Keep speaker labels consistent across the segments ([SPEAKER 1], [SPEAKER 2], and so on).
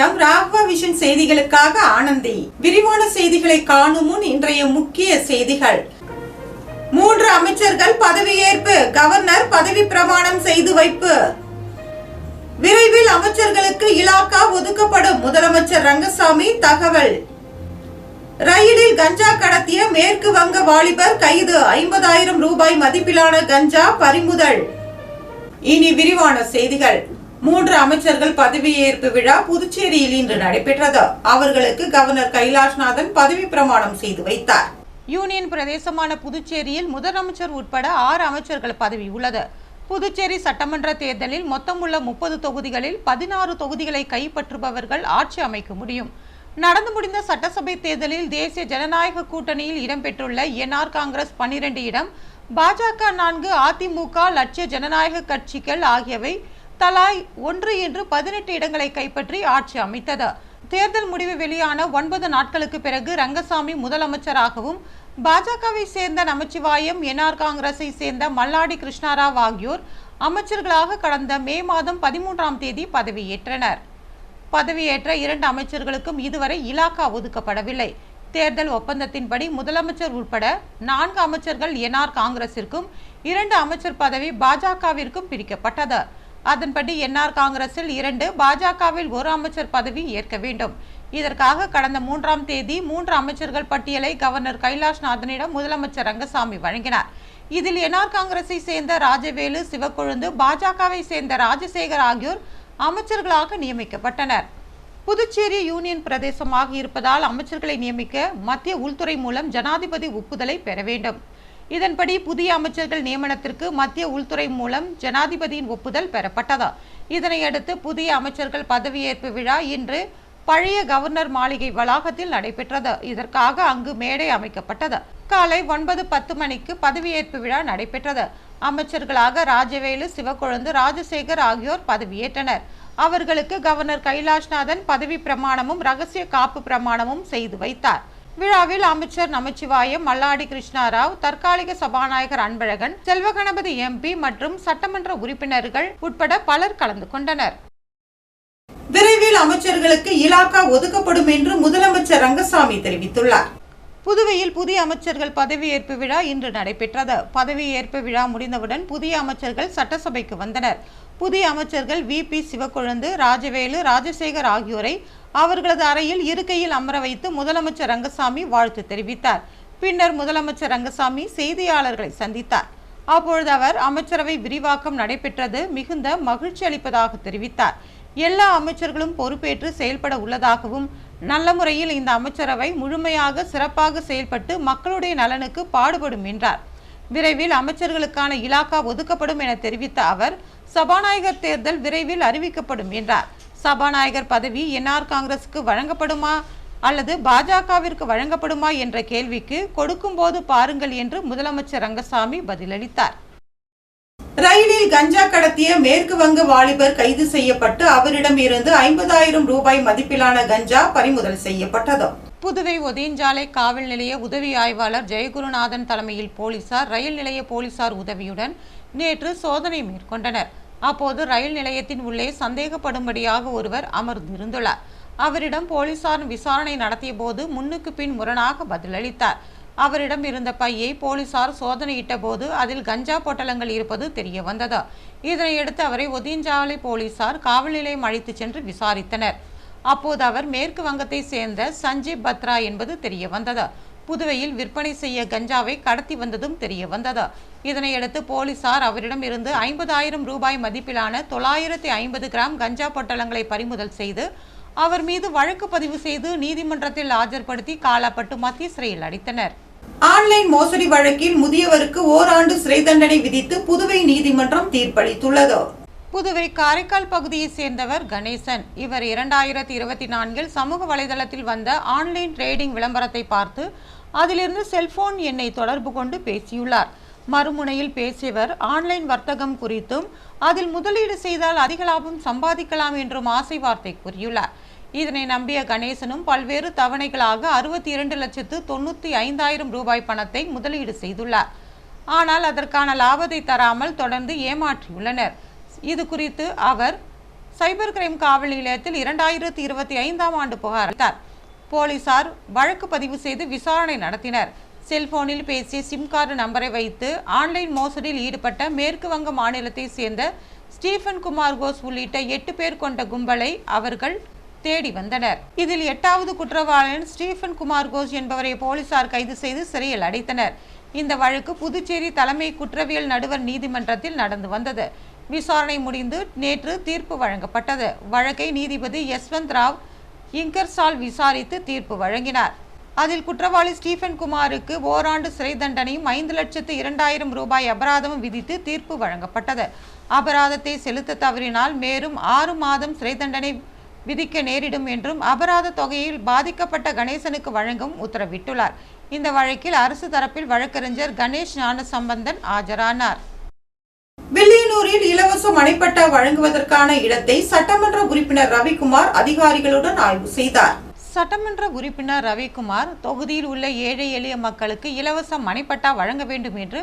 [SPEAKER 1] வணக்கம். ராகவா விஷன் செய்திகளுக்காக ஆனந்தி. விரிவான செய்திகளை காணும் முன் இன்றைய முக்கிய செய்திகள். 3 அமைச்சர்கள் பதவியேற்பு. கவர்னர் பதவி பிரமாணம் செய்து வைப்பு. விரைவில் அமைச்சர்களுக்கு இலாக்கா ஒதுக்கப்படும். முதலமைச்சர் ரங்கசாமி தகவல். ரயிலில் கஞ்சா கடத்திய மேற்கு வங்க வாலிபர் கைது. 50,000 ரூபாய் மதிப்பிலான கஞ்சா பறிமுதல். இனி விரிவான செய்திகள். 3 அமைச்சர்கள் பதவியேற்பு விழா புதுச்சேரியில் இன்று நடைபெற்றது. அவர்களுக்கு கவர்னர் கைலாஷ்நாதன் பதவி பிரமாணம் செய்து வைத்தார்.
[SPEAKER 2] யூனியன் பிரதேசமான புதுச்சேரியில் முதலமைச்சர் உட்பட 6 அமைச்சர்கள் பதவி உள்ளது. புதுச்சேரி சட்டமன்ற தேர்தலில் மொத்தமுள்ள 30 தொகுதிகளில் 16 தொகுதிகளை கைப்பற்றுபவர்கள் ஆட்சி அமைக்க முடியும். நடந்து முடிந்த சட்டசபை தேர்தலில் தேசிய ஜனநாயக கூட்டணியில் இடம்பெற்றுள்ள என்ஆர் காங்கிரஸ் 12 இடம், பாஜக 4, அதிமுக, லட்சிய ஜனநாயக கட்சிகள் ஆகியவை தலா 1 என்று 18 இடங்களை கைப்பற்றி ஆட்சி அமைத்தது. தேர்தல் முடிவு வெளியான 9 நாட்களுக்கு பிறகு ரங்கசாமி முதலமைச்சராகவும், பாஜகவை சேர்ந்த நமச்சிவாயம், என்ஆர் காங்கிரஸை சேர்ந்த மல்லாடி கிருஷ்ணாராவ் ஆகியோர் அமைச்சர்களாக கடந்த மே மாதம் 13ஆம் தேதி பதவியேற்றனர். பதவியேற்ற 2 அமைச்சர்களுக்கும் இதுவரை இலாக்கா ஒதுக்கப்படவில்லை. தேர்தல் ஒப்பந்தத்தின்படி முதலமைச்சர் உட்பட 4 அமைச்சர்கள் என்ஆர் காங்கிரசிற்கும், 2 அமைச்சர் பதவி பாஜகவிற்கும் பிரிக்கப்பட்டது. அதன்படி என்ஆர் காங்கிரஸில் 2, பாஜகவில் 1 அமைச்சர் பதவி ஏற்க வேண்டும். இதற்காக கடந்த 3ஆம் தேதி 3 அமைச்சர்கள் பட்டியலை கவர்னர் கைலாஷ்நாதனிடம் முதலமைச்சர் ரங்கசாமி வழங்கினார். இதில் என்ஆர் காங்கிரஸை சேர்ந்த ராஜவேலு, சிவக்கொழுந்து, பாஜகவை சேர்ந்த ராஜசேகர் ஆகியோர் அமைச்சர்களாக நியமிக்கப்பட்டனர். புதுச்சேரி யூனியன் பிரதேசமாக இருப்பதால் அமைச்சர்களை நியமிக்க மத்திய உள்துறை மூலம் ஜனாதிபதி ஒப்புதலை பெற வேண்டும். இதன்படி புதிய அமைச்சர்கள் நியமனத்திற்கு மத்திய உள்துறை மூலம் ஜனாதிபதியின் ஒப்புதல் பெறப்பட்டது. இதனையடுத்து புதிய அமைச்சர்கள் பதவியேற்பு விழா இன்று பழைய கவர்னர் மாளிகை வளாகத்தில் நடைபெற்றது. இதற்காக அங்கு மேடை அமைக்கப்பட்டது. காலை 9:10 மணிக்கு பதவியேற்பு விழா நடைபெற்றது. அமைச்சர்களாக ராஜவேலு, சிவக்கொழுந்து, ராஜசேகர் ஆகியோர் பதவியேற்றனர். அவர்களுக்கு கவர்னர் கைலாஷ்நாதன் பதவி பிரமாணமும் ரகசிய காப்பு பிரமாணமும் செய்து வைத்தார். விழாவில் அமைச்சர் நமச்சிவாயம், மல்லாடி கிருஷ்ணாராவ், தற்காலிக சபாநாயகர் அன்பழகன், செல்வகணபதி எம்பி மற்றும் சட்டமன்ற உறுப்பினர்கள் உட்பட பலர் கலந்து கொண்டனர்.
[SPEAKER 1] விரைவில் அமைச்சர்களுக்கு இலாக்கா ஒதுக்கப்படும் என்று முதலமைச்சர் ரங்கசாமி தெரிவித்துள்ளார்.
[SPEAKER 2] புதுவையில் புதிய அமைச்சர்கள் பதவியேற்பு விழா இன்று நடைபெற்றது. பதவியேற்பு விழா முடிந்தவுடன் புதிய அமைச்சர்கள் சட்டசபைக்கு வந்தனர். புதிய அமைச்சர்கள் VP சிவக்கொழுந்து, ராஜவேலு, ராஜசேகர் ஆகியோரை அவர்களது அறையில் இருக்கையில் அமர வைத்து முதலமைச்சர் ரங்கசாமி வாழ்த்து தெரிவித்தார். பின்னர் முதலமைச்சர் ரங்கசாமி செய்தியாளர்களை சந்தித்தார். அப்பொழுது அவர் அமைச்சரவை விரிவாக்கம் நடைபெற்றது மிகுந்த மகிழ்ச்சி அளிப்பதாக தெரிவித்தார். எல்லா அமைச்சர்களும் பொறுப்பேற்று செயல்பட உள்ளதாகவும், நல்ல முறையில் இந்த அமைச்சரவை முழுமையாக சிறப்பாக செயல்பட்டு மக்களுடைய நலனுக்கு பாடுபடும் என்றார். விரைவில் அமைச்சர்களுக்கான இலாக்கா ஒதுக்கப்படும் என தெரிவித்த அவர், சபாநாயகர் தேர்தல் விரைவில் அறிவிக்கப்படும் என்றார். சபாநாயகர் பதவி என்ஆர் காங்கிரசுக்கு வழங்கப்படுமா அல்லது பாஜகவிற்கு வழங்கப்படுமா என்ற கேள்விக்கு கொடுக்கும் போது பாருங்கள் என்று முதலமைச்சர் ரங்கசாமி பதிலளித்தார்.
[SPEAKER 1] ரயிலில் கஞ்சா கடத்திய மேற்கு வங்க வாலிபர் கைது செய்யப்பட்டு அவரிடம் இருந்து 50,000 ரூபாய் மதிப்பிலான கஞ்சா பறிமுதல் செய்யப்பட்டது.
[SPEAKER 2] புதுவை ஒதியஞ்சாலை காவல் நிலைய உதவி ஆய்வாளர் ஜெயகுருநாதன் தலைமையில் போலீசார் ரயில் நிலைய போலீசார் உதவியுடன் நேற்று சோதனை மேற்கொண்டனர். அப்போது ரயில் நிலையத்தின் உள்ளே சந்தேகப்படும்படியாக ஒருவர் அமர்ந்திருந்துள்ளார். அவரிடம் போலீசார் விசாரணை நடத்திய போது முன்னுக்கு பின் முரணாக பதிலளித்தார். அவரிடம் இருந்த பையை போலீசார் சோதனையிட்ட போது அதில் கஞ்சா பொட்டலங்கள் இருப்பது தெரிய வந்தது. இதனையடுத்து அவரை ஒதியஞ்சாலை போலீசார் காவல் நிலையம் அழைத்து சென்று விசாரித்தனர். அப்போது அவர் மேற்கு வங்கத்தை சேர்ந்த சஞ்சீப் பத்ரா என்பது தெரிய வந்தது. புதுவையில் விற்பனை செய்ய கஞ்சாவை கடத்தி வந்ததும் தெரிய வந்தது. இதனையடுத்து போலீசார் அவரிடம் இருந்து 50,000 ரூபாய் மதிப்பிலான 950 கிராம் கஞ்சா பொட்டலங்களை பறிமுதல் செய்து அவர் மீது வழக்கு பதிவு செய்து நீதிமன்றத்தில் ஆஜர்படுத்தி காலாப்பட்டு மத்திய சிறையில் அடைத்தனர்.
[SPEAKER 1] ஆன்லைன் மோசடி வழக்கில் முதியவருக்கு ஓராண்டு சிறை தண்டனை விதித்து புதுவை நீதிமன்றம் தீர்ப்பளித்துள்ளது.
[SPEAKER 2] புதுவை காரைக்கால் பகுதியை சேர்ந்தவர் கணேசன். இவர் 2024 சமூக வலைதளத்தில் வந்த ஆன்லைன் ட்ரேடிங் விளம்பரத்தை பார்த்து அதிலிருந்து செல்போன் எண்ணை தொடர்பு கொண்டு பேசியுள்ளார். மறுமுனையில் பேசியவர் ஆன்லைன் வர்த்தகம் குறித்தும் அதில் முதலீடு செய்தால் அதிக லாபம் சம்பாதிக்கலாம் என்றும் ஆசை வார்த்தை கூறியுள்ளார். இதனை நம்பிய கணேசனும் பல்வேறு தவணைகளாக 62,95,000 ரூபாய் பணத்தை முதலீடு செய்துள்ளார். ஆனால் அதற்கான லாபத்தை தராமல் தொடர்ந்து ஏமாற்றியுள்ளனர். இது குறித்து அவர் சைபர் கிரைம் காவல் நிலையத்தில் 2025ஆம் ஆண்டு புகார் அளித்தார். போலீசார் வழக்கு பதிவு செய்து விசாரணை நடத்தினர். செல்போனில் பேசிய சிம் கார்டு நம்பரை வைத்து ஆன்லைன் மோசடியில் ஈடுபட்ட மேற்கு வங்க மாநிலத்தை சேர்ந்த ஸ்டீஃபன் குமார் கோஸ் உள்ளிட்ட 8 பேர் கொண்ட கும்பலை அவர்கள் தேடி வந்தனர். இதில் 8வது குற்றவாளியின் ஸ்டீஃபன் குமார் கோஸ் என்பவரை போலீசார் கைது செய்து சிறையில் அடைத்தனர். இந்த வழக்கு புதுச்சேரி தலைமை குற்றவியல் நடுவர் நீதிமன்றத்தில் நடந்து வந்தது. விசாரணை முடிந்து நேற்று தீர்ப்பு வழங்கப்பட்டது. வழக்கை நீதிபதி யஸ்வந்த் ராவ் இங்கர்சால் விசாரித்து தீர்ப்பு வழங்கினார். அதில் குற்றவாளி ஸ்டீஃபன் குமாருக்கு ஓராண்டு சிறை தண்டனையும் 5,02,000 ரூபாய் அபராதமும் விதித்து தீர்ப்பு வழங்கப்பட்டது. அபராதத்தை செலுத்த தவறினால் மேலும் 6 மாதம் சிறை தண்டனை விதிக்க நேரிடும் என்றும் அபராத தொகையில் பாதிக்கப்பட்ட கணேசனுக்கு வழங்கவும் உத்தரவிட்டுள்ளார். இந்த வழக்கில் அரசு தரப்பில் வழக்கறிஞர் கணேஷ் ஞானசம்பந்தன் ஆஜரானார்.
[SPEAKER 1] வில்லியனூரில் இலவச மனைப்பட்டா வழங்குவதற்கான இடத்தை சட்டமன்ற உறுப்பினர் ரவிக்குமார் அதிகாரிகளுடன் ஆய்வு செய்தார்.
[SPEAKER 2] சட்டமன்ற உறுப்பினர் ரவிக்குமார் தொகுதியில் உள்ள ஏழை எளிய மக்களுக்கு இலவச மனைப்பட்டா வழங்க வேண்டும் என்று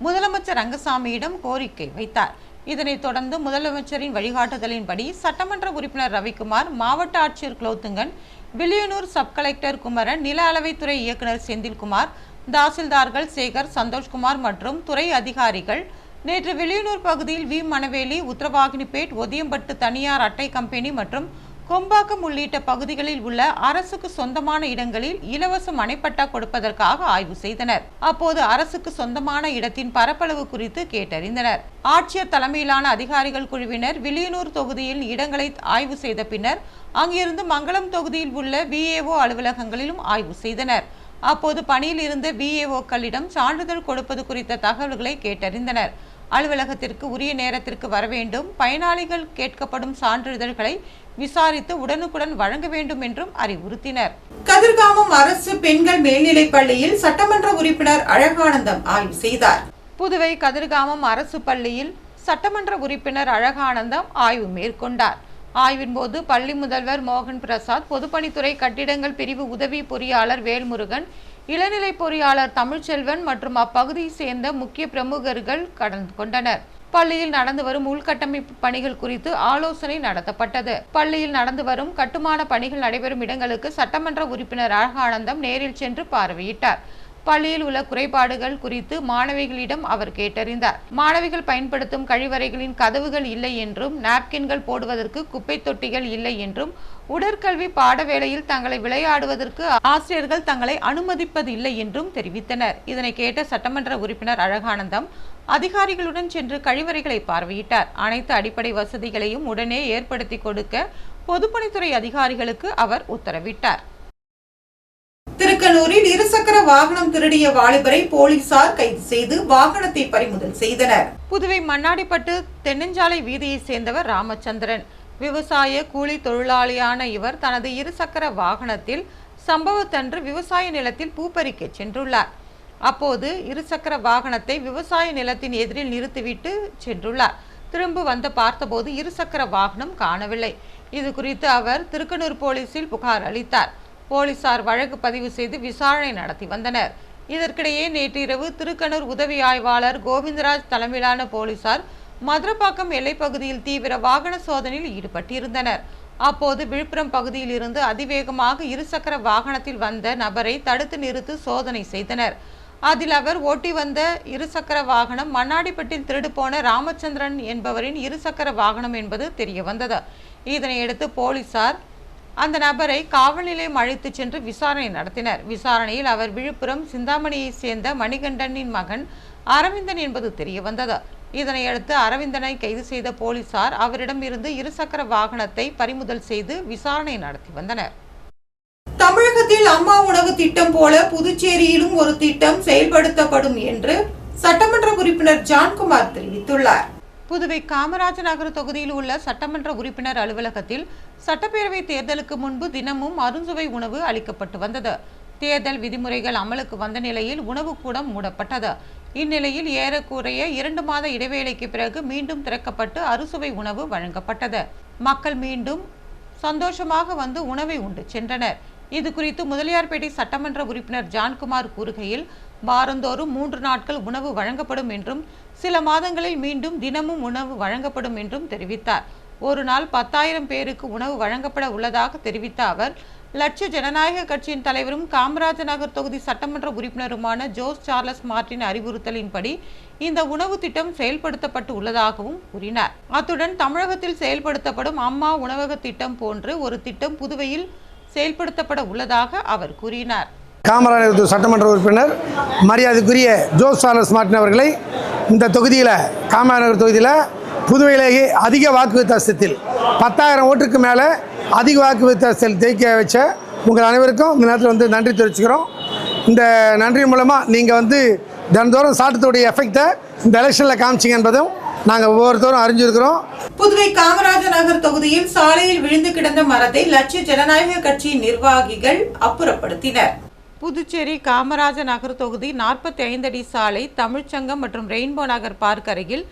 [SPEAKER 2] முதலமைச்சர் ரங்கசாமியிடம் கோரிக்கை வைத்தார். இதனைத் தொடர்ந்து முதலமைச்சரின் வழிகாட்டுதலின்படி சட்டமன்ற உறுப்பினர் ரவிக்குமார், மாவட்ட ஆட்சியர் குலோத்துங்கன், வில்லியனூர் சப் கலெக்டர் குமரன், நில அளவைத்துறை இயக்குநர் செந்தில்குமார், தாசில்தார்கள் சேகர், சந்தோஷ்குமார் மற்றும் துறை அதிகாரிகள் நேற்று வில்லியனூர் பகுதியில் வி மணவேலி, உத்தரவாகினிப்பேட், ஒதியம்பட்டு தனியார் அட்டை கம்பெனி மற்றும் கொம்பாக்கம் உள்ளிட்ட பகுதிகளில் உள்ள அரசுக்கு சொந்தமான இடங்களில் இலவச மனைப்பட்டா கொடுப்பதற்காக ஆய்வு செய்தனர். அப்போது அரசுக்கு சொந்தமான இடத்தின் பரப்பளவு குறித்து கேட்டறிந்தனர். ஆட்சியர் தலைமையிலான அதிகாரிகள் குழுவினர் வில்லியனூர் தொகுதியில் இடங்களை ஆய்வு செய்த பின்னர் அங்கிருந்து மங்களம் தொகுதியில் உள்ள VAO அலுவலகங்களிலும் ஆய்வு செய்தனர். அப்போது பணியில் இருந்த VAO-க்களிடம் சான்றிதழ் கொடுப்பது குறித்த தகவல்களை கேட்டறிந்தனர். அலுவலகத்திற்கு உரிய நேரத்திற்கு வர வேண்டும், பயனாளிகள் கேட்கப்படும் சான்றிதழ்களை விசாரித்து உடனுக்குடன் வழங்க வேண்டும் என்றும் அறிவுறுத்தினர்.
[SPEAKER 1] கதிர்காமம் அரசு பெண்கள் மேல்நிலைப் பள்ளியில் சட்டமன்ற உறுப்பினர் அழகானந்தம் ஆய்வு செய்தார்.
[SPEAKER 2] புதுவை கதிர்காமம் அரசு பள்ளியில் சட்டமன்ற உறுப்பினர் அழகானந்தம் ஆய்வு மேற்கொண்டார். ஆய்வின் போது பள்ளி முதல்வர் மோகன் பிரசாத், பொதுப்பணித்துறை கட்டிடங்கள் பிரிவு உதவி பொறியாளர் வேல்முருகன், இளநிலை பொறியாளர் தமிழ்ச்செல்வன் மற்றும் அப்பகுதியை சேர்ந்த முக்கிய பிரமுகர்கள் கலந்து கொண்டனர். பள்ளியில் நடந்து வரும் உள்கட்டமைப்பு பணிகள் குறித்து ஆலோசனை நடத்தப்பட்டது. பள்ளியில் நடந்து வரும் கட்டுமான பணிகள் நடைபெறும் இடங்களுக்கு சட்டமன்ற உறுப்பினர் அழகானந்தம் நேரில் சென்று பார்வையிட்டார். பள்ளியில் உள்ள குறைபாடுகள் குறித்து மாணவிகளிடம் அவர் கேட்டறிந்தார். மாணவிகள் பயன்படுத்தும் கழிவறைகளின் கதவுகள் இல்லை என்றும், நாப்கின்கள் போடுவதற்கு குப்பை தொட்டிகள் இல்லை என்றும், உடற்கல்வி பாட வேளையில் தங்களை விளையாடுவதற்கு ஆசிரியர்கள் தங்களை அனுமதிப்பதில்லை என்றும் தெரிவித்தனர். இதனை கேட்ட சட்டமன்ற உறுப்பினர் அழகானந்தம் அதிகாரிகளுடன் சென்று கழிவறைகளை பார்வையிட்டார். அனைத்து அடிப்படை வசதிகளையும் உடனே ஏற்படுத்தி கொடுக்க பொதுப்பணித்துறை அதிகாரிகளுக்கு அவர் உத்தரவிட்டார்.
[SPEAKER 1] திருக்கனூரில் இருசக்கர வாகனம் திருடிய வாலிபரை போலீசார் கைது செய்து வாகனத்தை பறிமுதல் செய்தனர்.
[SPEAKER 2] புதுவை மண்ணாடிப்பட்டு தென்னஞ்சாலை வீதியை சேர்ந்தவர் ராமச்சந்திரன். விவசாய கூலி தொழிலாளியான இவர் தனது இருசக்கர வாகனத்தில் சம்பவத்தன்று விவசாய நிலத்தில் பூப்பறிக்க சென்றுள்ளார். அப்போது இருசக்கர வாகனத்தை விவசாய நிலத்தின் எதிரில் நிறுத்திவிட்டு சென்றுள்ளார். திரும்ப வந்து பார்த்தபோது இருசக்கர வாகனம் காணவில்லை. இது குறித்து அவர் திருக்கனூர் போலீசில் புகார் அளித்தார். போலீசார் வழக்கு பதிவு செய்து விசாரணை நடத்தி வந்தனர். இதற்கிடையே நேற்றிரவு திருக்கனூர் உதவி ஆய்வாளர் கோவிந்தராஜ் தலைமையிலான போலீசார் மதுரப்பாக்கம் எல்லைப்பகுதியில் தீவிர வாகன சோதனையில் ஈடுபட்டிருந்தனர். அப்போது விழுப்புரம் பகுதியில் இருந்து அதிவேகமாக இருசக்கர வாகனத்தில் வந்த நபரை தடுத்து நிறுத்தி சோதனை செய்தனர். அதில் அவர் ஓட்டி வந்த இருசக்கர வாகனம் மண்ணாடிப்பட்டில் திருடு போன ராமச்சந்திரன் என்பவரின் இருசக்கர வாகனம் என்பது தெரிய வந்தது. இதனையடுத்து போலீசார் அந்த நபரை காவல் நிலையம் அழைத்து சென்று விசாரணை நடத்தினர். விசாரணையில் அவர் விழுப்புரம் சிந்தாமணியை சேர்ந்த மணிகண்டனின் மகன் அரவிந்தன் என்பது தெரிய வந்தது. இதனையடுத்து அரவிந்தனை கைது செய்த போலீசார் அவரிடம் இருந்து இருசக்கர வாகனத்தை பறிமுதல் செய்து விசாரணை நடத்தி வந்தனர்.
[SPEAKER 1] தமிழகத்தில் அம்மா உணவு திட்டம் போல புதுச்சேரியிலும் ஒரு திட்டம் செயல்படுத்தப்படும் என்று சட்டமன்ற உறுப்பினர் ஜான்குமார் தெரிவித்துள்ளார்.
[SPEAKER 2] புதுவை காமராஜர் நகர் தொகுதியில் உள்ள சட்டமன்ற உறுப்பினர் அலுவலகத்தில் சட்டப்பேரவை தேர்தலுக்கு முன்பு தினமும் அறுசுவை உணவு அளிக்கப்பட்டு வந்தது. தேர்தல் விதிமுறைகள் அமலுக்கு வந்த நிலையில் உணவு கூடம் மூடப்பட்டது. இந்நிலையில் ஏறக்குறைய 2 மாத இடைவேளைக்கு பிறகு மீண்டும் திறக்கப்பட்டு அறுசுவை உணவு வழங்கப்பட்டது. மக்கள் மீண்டும் சந்தோஷமாக வந்து உணவை உண்டு சென்றனர். இது குறித்து முதலியார்பேட்டை சட்டமன்ற உறுப்பினர் ஜான்குமார் கூறுகையில், வாரந்தோறும் 3 நாட்கள் உணவு வழங்கப்படும் என்றும் சில மாதங்களில் மீண்டும் தினமும் உணவு வழங்கப்படும் என்றும் தெரிவித்தார். ஒரு நாள் 10,000 பேருக்கு உணவு வழங்கப்பட உள்ளதாக தெரிவித்த அவர், லட்சிய ஜனநாயக கட்சியின் தலைவரும் காமராஜர் நகர் தொகுதி சட்டமன்ற உறுப்பினருமான ஜோஸ் சார்லஸ் மார்ட்டின் அறிவுறுத்தலின்படி இந்த உணவு திட்டம் செயல்படுத்தப்பட்டு உள்ளதாகவும் கூறினார். அத்துடன் தமிழகத்தில் செயல்படுத்தப்படும் அம்மா உணவக திட்டம் போன்று ஒரு திட்டம் புதுவையில் செயல்படுத்தப்பட உள்ளதாக அவர் கூறினார்.
[SPEAKER 3] காமராஜர் சட்டமன்ற உறுப்பினர் மரியாதைக்குரிய ஜோஸ் சார்லஸ் மார்ட்டின் அவர்களை இந்த தொகுதியில் காமராஜர் தொகுதியில் புதுவையிலேயே அதிக வாக்கு வித்தியாசத்தில் 10,000 ஓட்டுக்கு மேலே அதிக வாக்கு வித்தியாசத்தில் ஜெயிக்க வச்ச உங்கள் அனைவருக்கும் இந்த நேரத்தில் நன்றி தெரிவிச்சுக்கிறோம். இந்த நன்றி மூலமாக நீங்கள் தினந்தோறும் சாட்டத்துடைய எஃபெக்டை இந்த எலெக்ஷனில் காமிச்சிங்க என்பதும் நாங்கள் ஒவ்வொருத்தரும் அறிஞ்சிருக்கிறோம்.
[SPEAKER 1] புதுவை காமராஜர் நகர் தொகுதியில் சாலையில் விழுந்து கிடந்த மரத்தை லட்சிய ஜனநாயக கட்சியின் நிர்வாகிகள் அப்புறப்படுத்தினர்.
[SPEAKER 2] புதுச்சேரி காமராஜர் நகர் தொகுதி 45 அடி சாலை தமிழ்ச்சங்கம் மற்றும் ரெயின்போ நகர் பார்க் அருகில்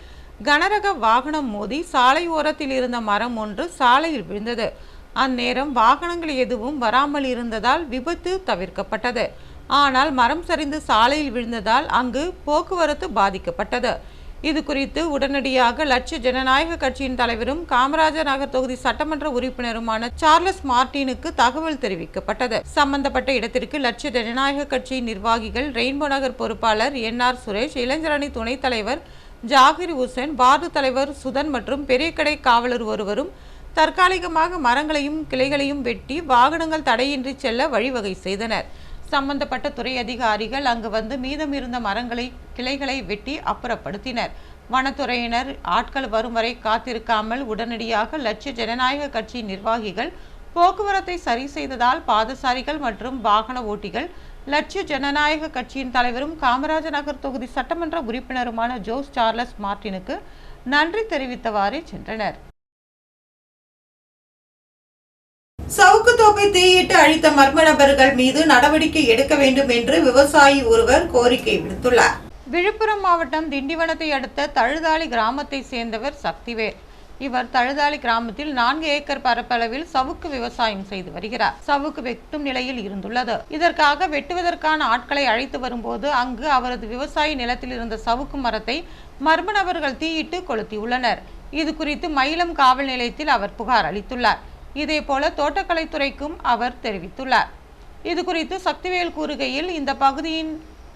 [SPEAKER 2] கனரக வாகனம் மோதி சாலை ஓரத்தில் இருந்த மரம் ஒன்று சாலையில் விழுந்தது. அந்நேரம் வாகனங்கள் எதுவும் வராமல் இருந்ததால் விபத்து தவிர்க்கப்பட்டது. ஆனால் மரம் சரிந்து சாலையில் விழுந்ததால் அங்கு போக்குவரத்து பாதிக்கப்பட்டது. இது குறித்து உடனடியாக லட்சிய ஜனநாயக கட்சியின் தலைவரும் காமராஜர் நகர் தொகுதி சட்டமன்ற உறுப்பினருமான சார்லஸ் மார்ட்டினுக்கு தகவல் தெரிவிக்கப்பட்டது. சம்பந்தப்பட்ட இடத்திற்கு லட்சிய ஜனநாயக கட்சியின் நிர்வாகிகள், ரெயின்போ நகர் பொறுப்பாளர் NR சுரேஷ், இளைஞரணி துணைத் தலைவர் ஜாகிர் ஹுசேன், வார்டு தலைவர் சுதன் மற்றும் பெரியகடை காவலர் ஒருவரும் தற்காலிகமாக மரங்களையும் கிளைகளையும் வெட்டி வாகனங்கள் தடையின்றி செல்ல வழிவகை செய்தனர். சம்பந்தப்பட்ட துறை அதிகாரிகள் அங்கு மீதம் இருந்த மரங்களை கிளைகளை வெட்டி அப்புறப்படுத்தினர். வனத்துறையினர் ஆட்கள் வரும் வரை காத்திருக்காமல் உடனடியாக லட்சிய ஜனநாயக கட்சி நிர்வாகிகள் போக்குவரத்தை சரி செய்ததால் பாதசாரிகள் மற்றும் வாகன ஓட்டிகள் லட்சிய ஜனநாயக கட்சியின் தலைவரும் காமராஜர் நகர் தொகுதி சட்டமன்ற உறுப்பினருமான ஜோஸ் சார்லஸ் மார்ட்டினுக்கு நன்றி தெரிவித்தவாறே சென்றனர்.
[SPEAKER 1] சவுக்கு தோப்பை தீயிட்டு அழித்த மர்ம நபர்கள் மீது நடவடிக்கை எடுக்க வேண்டும் என்று விவசாயி ஒருவர் கோரிக்கை விடுத்துள்ளார்.
[SPEAKER 2] விழுப்புரம் மாவட்டம் திண்டிவனத்தை அடுத்த தழுதாளி கிராமத்தை சேர்ந்தவர் சக்திவேல். இவர் தழுதாளி கிராமத்தில் 4 ஏக்கர் பரப்பளவில் சவுக்கு விவசாயம் செய்து வருகிறார். சவுக்கு வெட்டும் நிலையில் இருந்துள்ளது. இதற்காக வெட்டுவதற்கான ஆட்களை அழைத்து வரும்போது அங்கு அவரது விவசாய நிலத்தில் இருந்த சவுக்கு மரத்தை மர்ம நபர்கள் தீயிட்டு கொளுத்தியுள்ளனர். இது குறித்து மயிலம் காவல் நிலையத்தில் அவர் புகார் அளித்துள்ளார். இதேபோல தோட்டக்கலைத்துறைக்கும் அவர் தெரிவித்துள்ளார். இது குறித்து சக்திவேல் கூறுகையில், இந்த பகுதியின்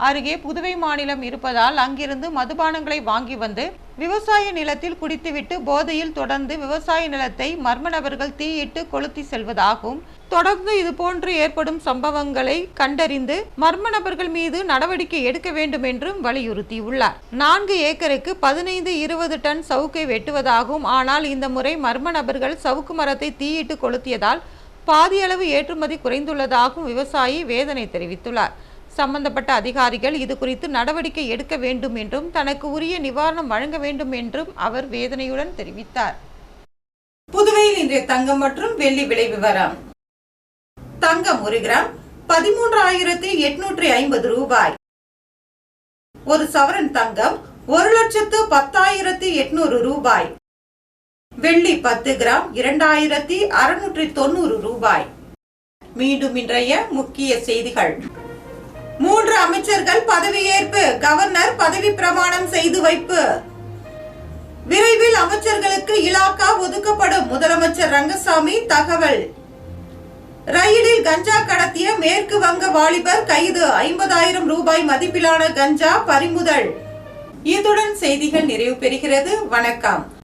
[SPEAKER 2] அருகே புதுவை மாநிலம் இருப்பதால் அங்கிருந்து மதுபானங்களை வாங்கி வந்து விவசாய நிலத்தில் குடித்துவிட்டு போதையில் தொடர்ந்து விவசாய நிலத்தை மர்ம நபர்கள் தீயிட்டு கொளுத்தி செல்வதாகவும், தொடர்ந்து இதுபோன்று ஏற்படும் சம்பவங்களை கண்டறிந்து மர்ம நபர்கள் மீது நடவடிக்கை எடுக்க வேண்டும் என்றும் வலியுறுத்தியுள்ளார். 4 ஏக்கருக்கு 15-20 டன் சவுக்கை வெட்டுவதாகவும், ஆனால் இந்த முறை மர்ம நபர்கள் சவுக்கு மரத்தை தீயிட்டு கொளுத்தியதால் பாதியளவு ஏற்றுமதி குறைந்துள்ளதாகவும் விவசாயி வேதனை தெரிவித்துள்ளார். சம்பந்தப்பட்ட அதிகாரிகள் இது குறித்து நடவடிக்கை எடுக்க வேண்டும் என்றும் தனக்கு உரிய நிவாரணம் வழங்க வேண்டும் என்றும் அவர் வேதனையுடன் தெரிவித்தார்.
[SPEAKER 1] புதுவையில் இன்றைய தங்கம் மற்றும் வெள்ளி விலை விவரம். தங்கம் 1 கிராம் 13,850 ரூபாய். ஒரு சவரன் தங்கம் 1,10,800 ரூபாய். வெள்ளி 10 கிராம் 2,690 ரூபாய். மீண்டும் இன்றைய முக்கிய செய்திகள். 3 அமைச்சர்கள் பதவியேற்பு, கவர்னர் பதவி பிரமாணம் செய்து வைப்பு. விரைவில் அமைச்சர்களுக்கு இலாக்கா ஒதுக்கப்படும், முதலமைச்சர் ரங்கசாமி தகவல். ரயிலில் கஞ்சா கடத்திய மேற்கு வங்க வாலிபர் கைது, 50,000 ரூபாய் மதிப்பிலான கஞ்சா பறிமுதல். இத்துடன் செய்திகள் நிறைவு பெறுகிறது. வணக்கம்.